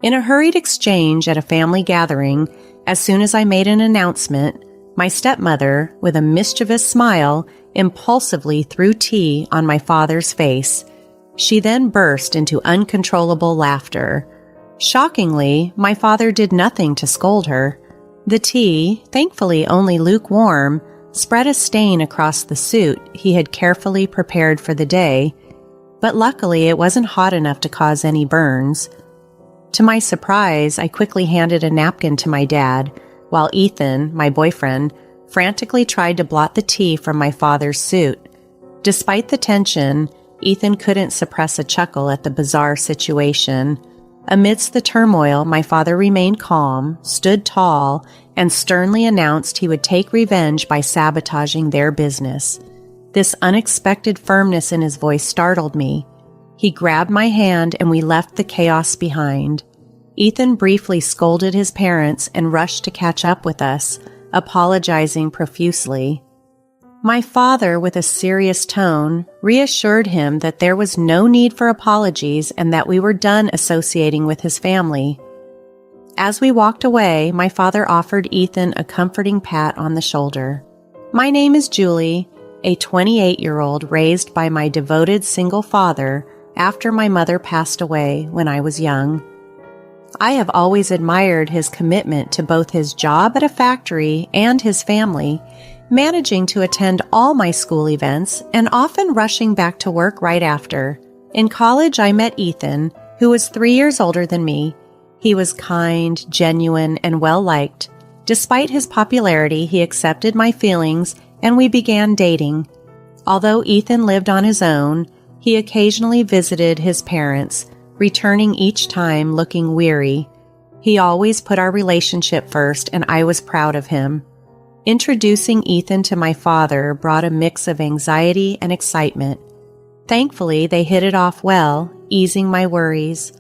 In a hurried exchange at a family gathering, as soon as I made an announcement, my stepmother, with a mischievous smile, impulsively threw tea on my father's face. She then burst into uncontrollable laughter. Shockingly, my father did nothing to scold her. The tea, thankfully only lukewarm, spread a stain across the suit he had carefully prepared for the day, but luckily it wasn't hot enough to cause any burns. To my surprise, I quickly handed a napkin to my dad, while Ethan, my boyfriend, frantically tried to blot the tea from my father's suit. Despite the tension, Ethan couldn't suppress a chuckle at the bizarre situation. Amidst the turmoil, my father remained calm, stood tall, and sternly announced he would take revenge by sabotaging their business. This unexpected firmness in his voice startled me. He grabbed my hand and we left the chaos behind. Ethan briefly scolded his parents and rushed to catch up with us, apologizing profusely. My father, with a serious tone, reassured him that there was no need for apologies and that we were done associating with his family. As we walked away, my father offered Ethan a comforting pat on the shoulder. My name is Julie, a 28-year-old raised by my devoted single father after my mother passed away when I was young. I have always admired his commitment to both his job at a factory and his family, managing to attend all my school events and often rushing back to work right after. In college, I met Ethan, who was 3 years older than me. He was kind, genuine, and well-liked. Despite his popularity, he accepted my feelings and we began dating. Although Ethan lived on his own, he occasionally visited his parents, returning each time looking weary. He always put our relationship first, and I was proud of him. Introducing Ethan to my father brought a mix of anxiety and excitement. Thankfully, they hit it off well, easing my worries.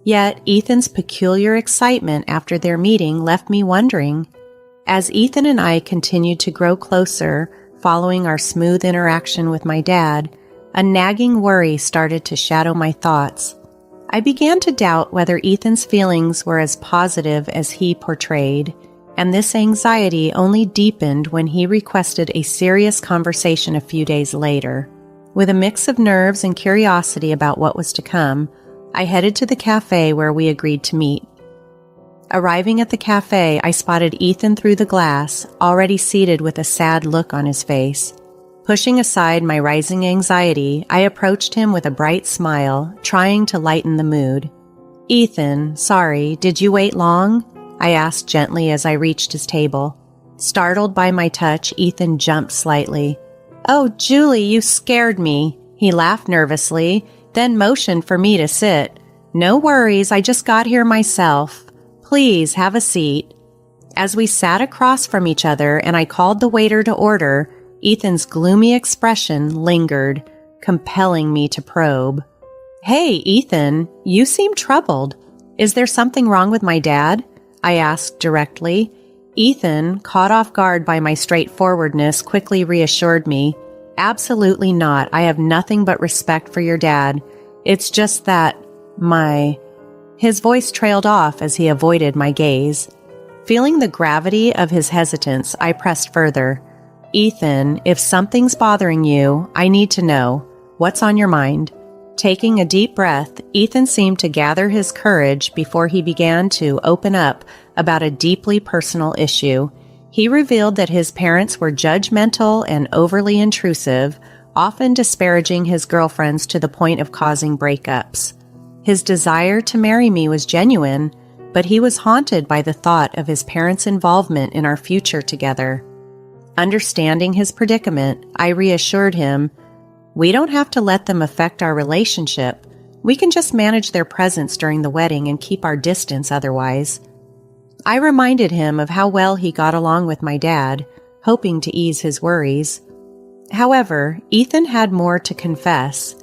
Yet, Ethan's peculiar excitement after their meeting left me wondering. As Ethan and I continued to grow closer, following our smooth interaction with my dad, a nagging worry started to shadow my thoughts. I began to doubt whether Ethan's feelings were as positive as he portrayed, and this anxiety only deepened when he requested a serious conversation a few days later. With a mix of nerves and curiosity about what was to come, I headed to the cafe where we agreed to meet. Arriving at the cafe, I spotted Ethan through the glass, already seated with a sad look on his face. Pushing aside my rising anxiety, I approached him with a bright smile, trying to lighten the mood. "Ethan, sorry, did you wait long?" I asked gently as I reached his table. Startled by my touch, Ethan jumped slightly. "Oh, Julie, you scared me." He laughed nervously, then motioned for me to sit. "No worries, I just got here myself. Please have a seat." As we sat across from each other and I called the waiter to order, Ethan's gloomy expression lingered, compelling me to probe. "Hey, Ethan, you seem troubled. Is there something wrong with my dad?" I asked directly. Ethan, caught off guard by my straightforwardness, quickly reassured me. "Absolutely not. I have nothing but respect for your dad. It's just that His voice trailed off as he avoided my gaze. Feeling the gravity of his hesitance, I pressed further. "Ethan, if something's bothering you, I need to know. What's on your mind?" Taking a deep breath, Ethan seemed to gather his courage before he began to open up about a deeply personal issue. He revealed that his parents were judgmental and overly intrusive, often disparaging his girlfriends to the point of causing breakups. His desire to marry me was genuine, but he was haunted by the thought of his parents' involvement in our future together. Understanding his predicament, I reassured him, "We don't have to let them affect our relationship. We can just manage their presence during the wedding and keep our distance otherwise." I reminded him of how well he got along with my dad, hoping to ease his worries. However, Ethan had more to confess.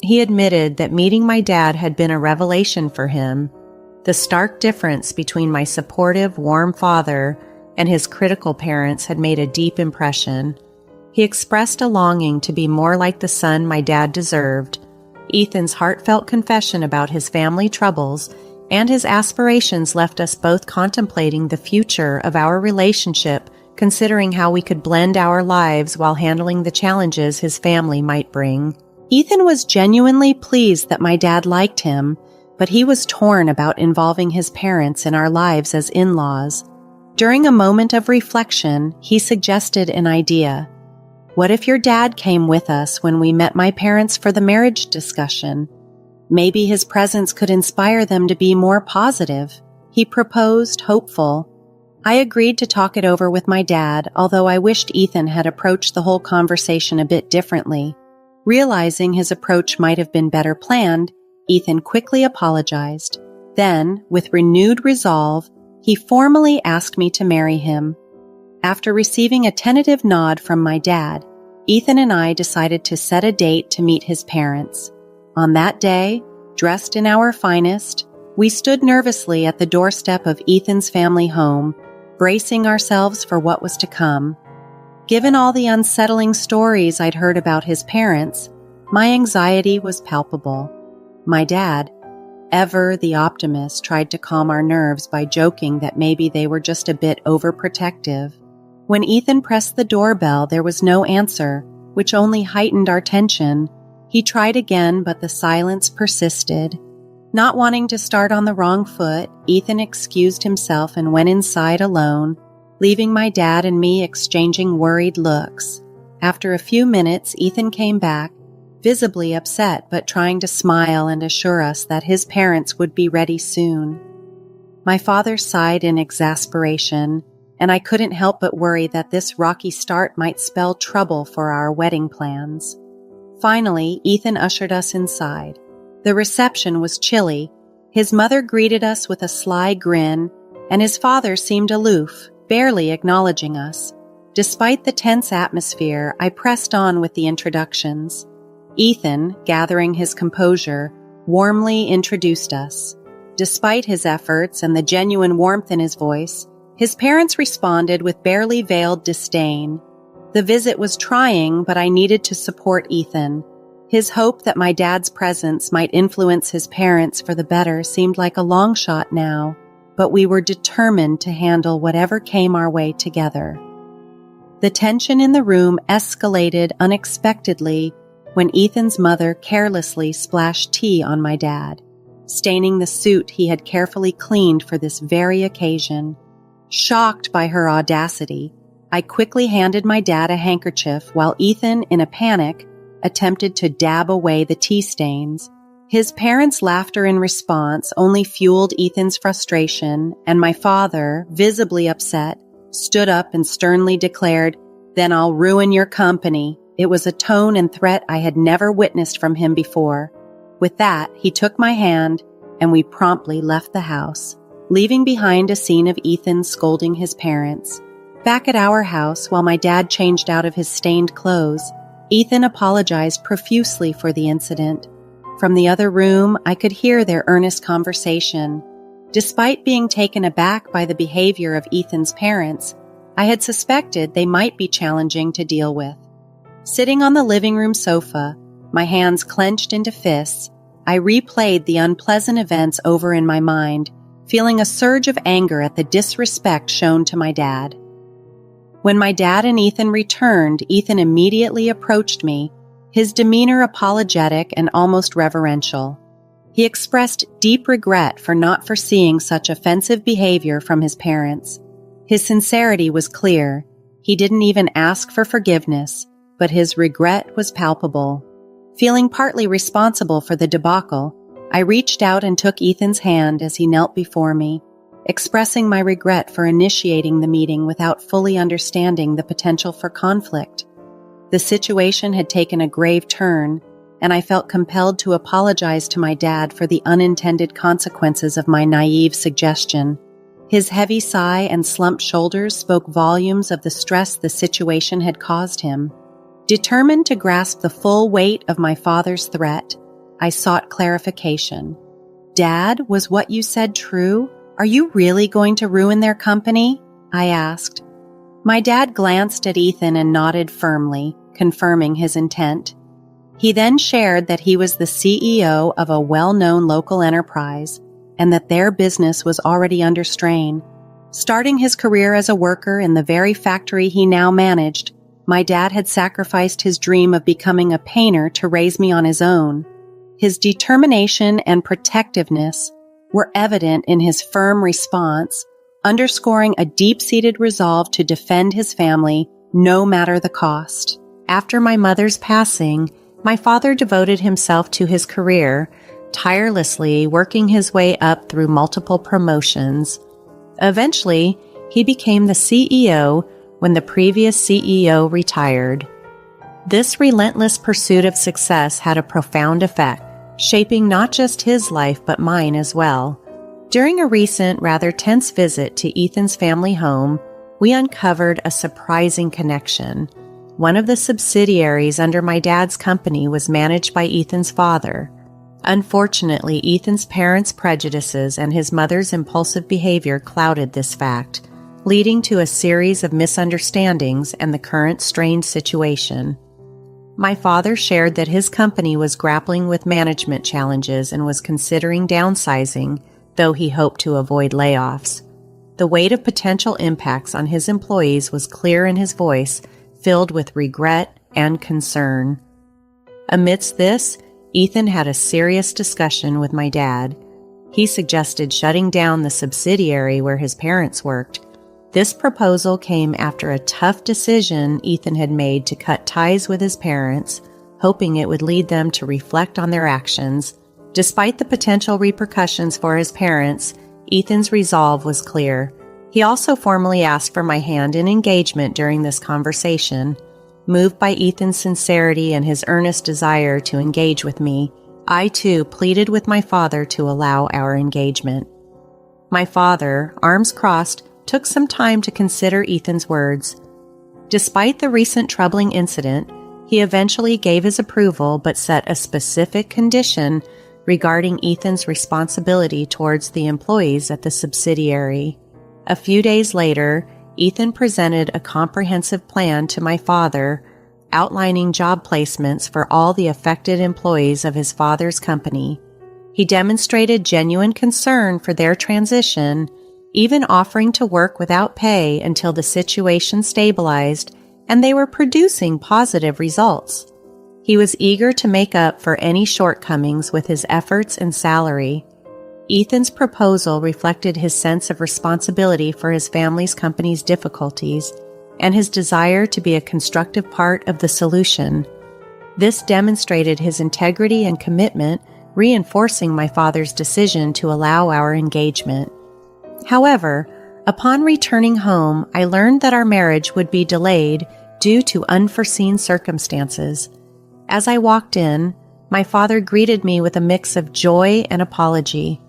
He admitted that meeting my dad had been a revelation for him. The stark difference between my supportive, warm father and his critical parents had made a deep impression. He expressed a longing to be more like the son my dad deserved. Ethan's heartfelt confession about his family troubles and his aspirations left us both contemplating the future of our relationship, considering how we could blend our lives while handling the challenges his family might bring. Ethan was genuinely pleased that my dad liked him, but he was torn about involving his parents in our lives as in-laws. During a moment of reflection, he suggested an idea. What if your dad came with us when we met my parents for the marriage discussion? Maybe his presence could inspire them to be more positive. He proposed, hopeful. I agreed to talk it over with my dad, although I wished Ethan had approached the whole conversation a bit differently. Realizing his approach might have been better planned, Ethan quickly apologized. Then, with renewed resolve, he formally asked me to marry him. After receiving a tentative nod from my dad, Ethan and I decided to set a date to meet his parents. On that day, dressed in our finest, we stood nervously at the doorstep of Ethan's family home, bracing ourselves for what was to come. Given all the unsettling stories I'd heard about his parents, my anxiety was palpable. My dad, ever the optimist, tried to calm our nerves by joking that maybe they were just a bit overprotective. When Ethan pressed the doorbell, there was no answer, which only heightened our tension. He tried again, but the silence persisted. Not wanting to start on the wrong foot, Ethan excused himself and went inside alone, leaving my dad and me exchanging worried looks. After a few minutes, Ethan came back, visibly upset but trying to smile and assure us that his parents would be ready soon. My father sighed in exasperation, and I couldn't help but worry that this rocky start might spell trouble for our wedding plans. Finally, Ethan ushered us inside. The reception was chilly. His mother greeted us with a sly grin, and his father seemed aloof, barely acknowledging us. Despite the tense atmosphere, I pressed on with the introductions. Ethan, gathering his composure, warmly introduced us. Despite his efforts and the genuine warmth in his voice, his parents responded with barely veiled disdain. The visit was trying, but I needed to support Ethan. His hope that my dad's presence might influence his parents for the better seemed like a long shot now, but we were determined to handle whatever came our way together. The tension in the room escalated unexpectedly when Ethan's mother carelessly splashed tea on my dad, staining the suit he had carefully cleaned for this very occasion. Shocked by her audacity, I quickly handed my dad a handkerchief while Ethan, in a panic, attempted to dab away the tea stains. His parents' laughter in response only fueled Ethan's frustration, and my father, visibly upset, stood up and sternly declared, "Then I'll ruin your company." It was a tone and threat I had never witnessed from him before. With that, he took my hand, and we promptly left the house, leaving behind a scene of Ethan scolding his parents. Back at our house, while my dad changed out of his stained clothes, Ethan apologized profusely for the incident. From the other room, I could hear their earnest conversation. Despite being taken aback by the behavior of Ethan's parents, I had suspected they might be challenging to deal with. Sitting on the living room sofa, my hands clenched into fists, I replayed the unpleasant events over in my mind, feeling a surge of anger at the disrespect shown to my dad. When my dad and Ethan returned, Ethan immediately approached me, his demeanor apologetic and almost reverential. He expressed deep regret for not foreseeing such offensive behavior from his parents. His sincerity was clear. He didn't even ask for forgiveness, but his regret was palpable. Feeling partly responsible for the debacle, I reached out and took Ethan's hand as he knelt before me, expressing my regret for initiating the meeting without fully understanding the potential for conflict. The situation had taken a grave turn, and I felt compelled to apologize to my dad for the unintended consequences of my naive suggestion. His heavy sigh and slumped shoulders spoke volumes of the stress the situation had caused him. Determined to grasp the full weight of my father's threat, I sought clarification. "Dad, was what you said true? Are you really going to ruin their company?" I asked. My dad glanced at Ethan and nodded firmly, confirming his intent. He then shared that he was the CEO of a well-known local enterprise, and that their business was already under strain. Starting his career as a worker in the very factory he now managed, my dad had sacrificed his dream of becoming a painter to raise me on his own. His determination and protectiveness were evident in his firm response, underscoring a deep-seated resolve to defend his family no matter the cost. After my mother's passing, my father devoted himself to his career, tirelessly working his way up through multiple promotions. Eventually, he became the CEO when the previous CEO retired. This relentless pursuit of success had a profound effect, shaping not just his life but mine as well. During a recent, rather tense visit to Ethan's family home, we uncovered a surprising connection. One of the subsidiaries under my dad's company was managed by Ethan's father. Unfortunately, Ethan's parents' prejudices and his mother's impulsive behavior clouded this fact, leading to a series of misunderstandings and the current strained situation. My father shared that his company was grappling with management challenges and was considering downsizing, though he hoped to avoid layoffs. The weight of potential impacts on his employees was clear in his voice, filled with regret and concern. Amidst this, Ethan had a serious discussion with my dad. He suggested shutting down the subsidiary where his parents worked. This proposal came after a tough decision Ethan had made to cut ties with his parents, hoping it would lead them to reflect on their actions. Despite the potential repercussions for his parents, Ethan's resolve was clear. He also formally asked for my hand in engagement during this conversation. Moved by Ethan's sincerity and his earnest desire to engage with me, I too pleaded with my father to allow our engagement. My father, arms crossed, took some time to consider Ethan's words. Despite the recent troubling incident, he eventually gave his approval but set a specific condition regarding Ethan's responsibility towards the employees at the subsidiary. A few days later, Ethan presented a comprehensive plan to my father, outlining job placements for all the affected employees of his father's company. He demonstrated genuine concern for their transition, even offering to work without pay until the situation stabilized and they were producing positive results. He was eager to make up for any shortcomings with his efforts and salary. Ethan's proposal reflected his sense of responsibility for his family's company's difficulties and his desire to be a constructive part of the solution. This demonstrated his integrity and commitment, reinforcing my father's decision to allow our engagement. However, upon returning home, I learned that our marriage would be delayed due to unforeseen circumstances. As I walked in, my father greeted me with a mix of joy and apology.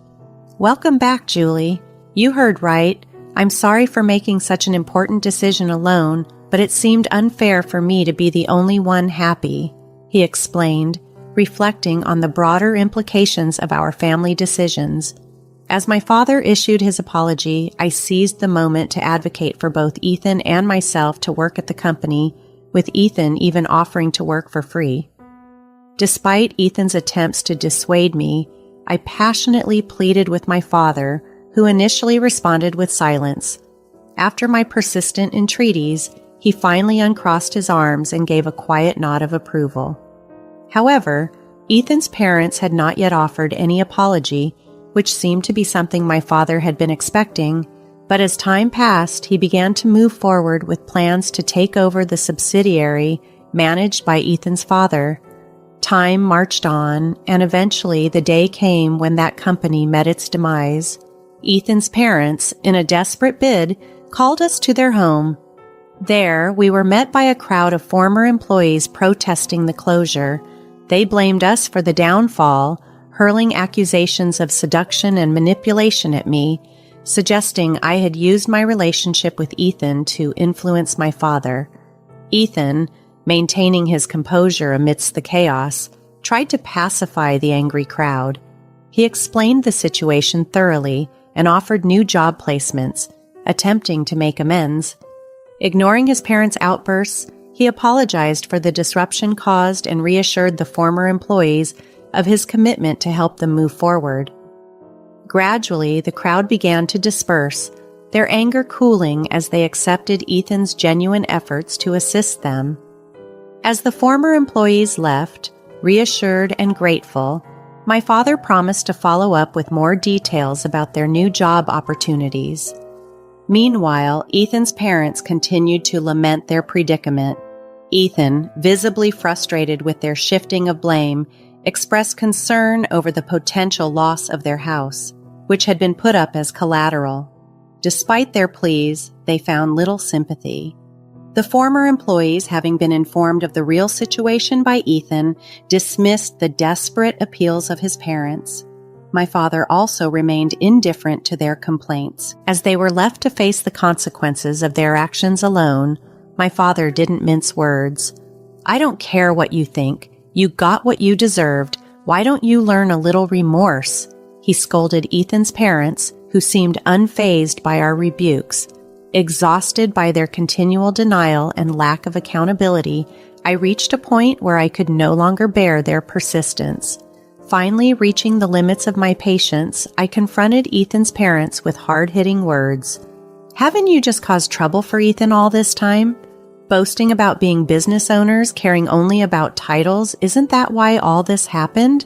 "Welcome back, Julie. You heard right. I'm sorry for making such an important decision alone, but it seemed unfair for me to be the only one happy," he explained, reflecting on the broader implications of our family decisions. As my father issued his apology, I seized the moment to advocate for both Ethan and myself to work at the company, with Ethan even offering to work for free. Despite Ethan's attempts to dissuade me, I passionately pleaded with my father, who initially responded with silence. After my persistent entreaties, he finally uncrossed his arms and gave a quiet nod of approval. However, Ethan's parents had not yet offered any apology, which seemed to be something my father had been expecting, but as time passed, he began to move forward with plans to take over the subsidiary managed by Ethan's father. Time marched on, and eventually the day came when that company met its demise. Ethan's parents, in a desperate bid, called us to their home. There, we were met by a crowd of former employees protesting the closure. They blamed us for the downfall, hurling accusations of seduction and manipulation at me, suggesting I had used my relationship with Ethan to influence my father. Ethan, maintaining his composure amidst the chaos, tried to pacify the angry crowd. He explained the situation thoroughly and offered new job placements, attempting to make amends. Ignoring his parents' outbursts, he apologized for the disruption caused and reassured the former employees of his commitment to help them move forward. Gradually, the crowd began to disperse, their anger cooling as they accepted Ethan's genuine efforts to assist them. As the former employees left, reassured and grateful, my father promised to follow up with more details about their new job opportunities. Meanwhile, Ethan's parents continued to lament their predicament. Ethan, visibly frustrated with their shifting of blame, expressed concern over the potential loss of their house, which had been put up as collateral. Despite their pleas, they found little sympathy. The former employees, having been informed of the real situation by Ethan, dismissed the desperate appeals of his parents. My father also remained indifferent to their complaints. As they were left to face the consequences of their actions alone, my father didn't mince words. "I don't care what you think. You got what you deserved. Why don't you learn a little remorse?" He scolded Ethan's parents, who seemed unfazed by our rebukes. Exhausted by their continual denial and lack of accountability, I reached a point where I could no longer bear their persistence. Finally, reaching the limits of my patience, I confronted Ethan's parents with hard-hitting words. "Haven't you just caused trouble for Ethan all this time? Boasting about being business owners, caring only about titles, isn't that why all this happened?"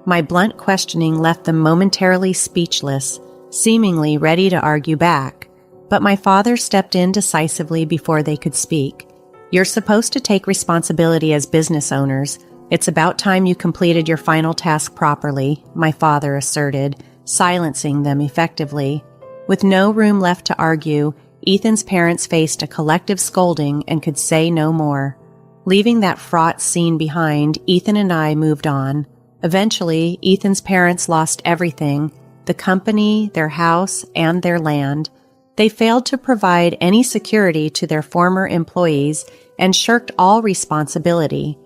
My blunt questioning left them momentarily speechless, seemingly ready to argue back. But my father stepped in decisively before they could speak. "You're supposed to take responsibility as business owners. It's about time you completed your final task properly," my father asserted, silencing them effectively. With no room left to argue, Ethan's parents faced a collective scolding and could say no more. Leaving that fraught scene behind, Ethan and I moved on. Eventually, Ethan's parents lost everything: the company, their house, and their land. They failed to provide any security to their former employees and shirked all responsibility.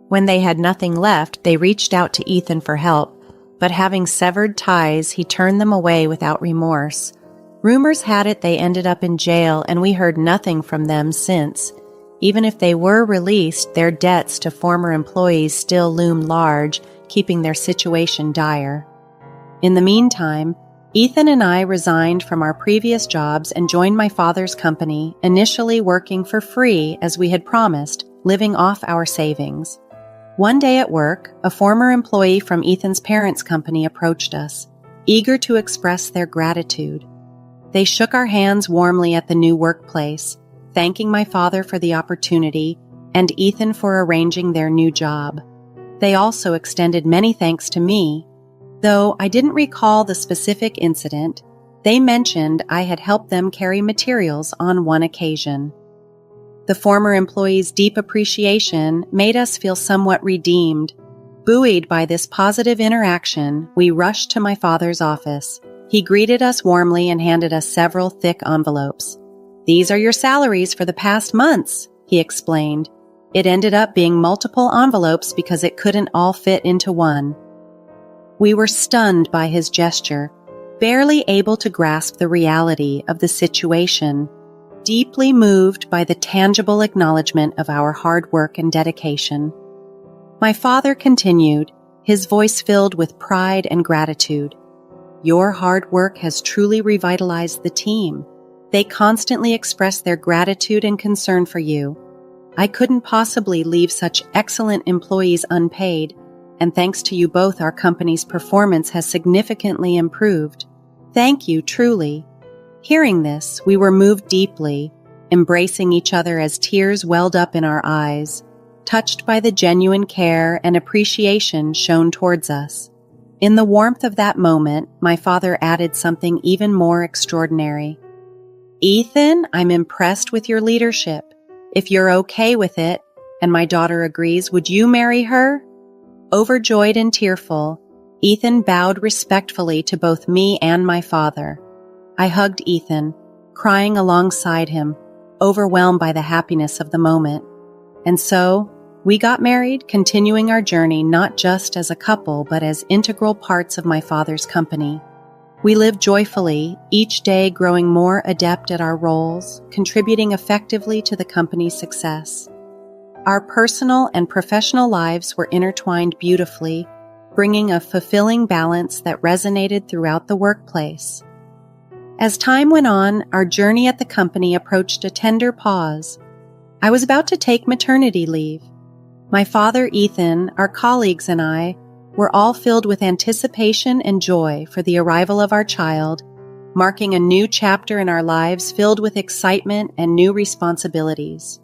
When they had nothing left, they reached out to Ethan for help, but having severed ties, he turned them away without remorse. Rumors had it they ended up in jail, and we heard nothing from them since. Even if they were released, their debts to former employees still loomed large, keeping their situation dire. In the meantime, Ethan and I resigned from our previous jobs and joined my father's company, initially working for free as we had promised, living off our savings. One day at work, a former employee from Ethan's parents' company approached us, eager to express their gratitude. They shook our hands warmly at the new workplace, thanking my father for the opportunity and Ethan for arranging their new job. They also extended many thanks to me. Though I didn't recall the specific incident, they mentioned I had helped them carry materials on one occasion. The former employee's deep appreciation made us feel somewhat redeemed. Buoyed by this positive interaction, we rushed to my father's office. He greeted us warmly and handed us several thick envelopes. "These are your salaries for the past months," he explained. It ended up being multiple envelopes because it couldn't all fit into one. We were stunned by his gesture, barely able to grasp the reality of the situation, deeply moved by the tangible acknowledgement of our hard work and dedication. My father continued, his voice filled with pride and gratitude. "Your hard work has truly revitalized the team. They constantly express their gratitude and concern for you. I couldn't possibly leave such excellent employees unpaid, and thanks to you both, our company's performance has significantly improved. Thank you, truly." Hearing this, we were moved deeply, embracing each other as tears welled up in our eyes, touched by the genuine care and appreciation shown towards us. In the warmth of that moment, my father added something even more extraordinary. "Ethan, I'm impressed with your leadership. If you're okay with it, and my daughter agrees, would you marry her?" Overjoyed and tearful, Ethan bowed respectfully to both me and my father. I hugged Ethan, crying alongside him, overwhelmed by the happiness of the moment. And so, we got married, continuing our journey not just as a couple, but as integral parts of my father's company. We lived joyfully, each day growing more adept at our roles, contributing effectively to the company's success. Our personal and professional lives were intertwined beautifully, bringing a fulfilling balance that resonated throughout the workplace. As time went on, our journey at the company approached a tender pause. I was about to take maternity leave. My father, Ethan, our colleagues, and I were all filled with anticipation and joy for the arrival of our child, marking a new chapter in our lives filled with excitement and new responsibilities.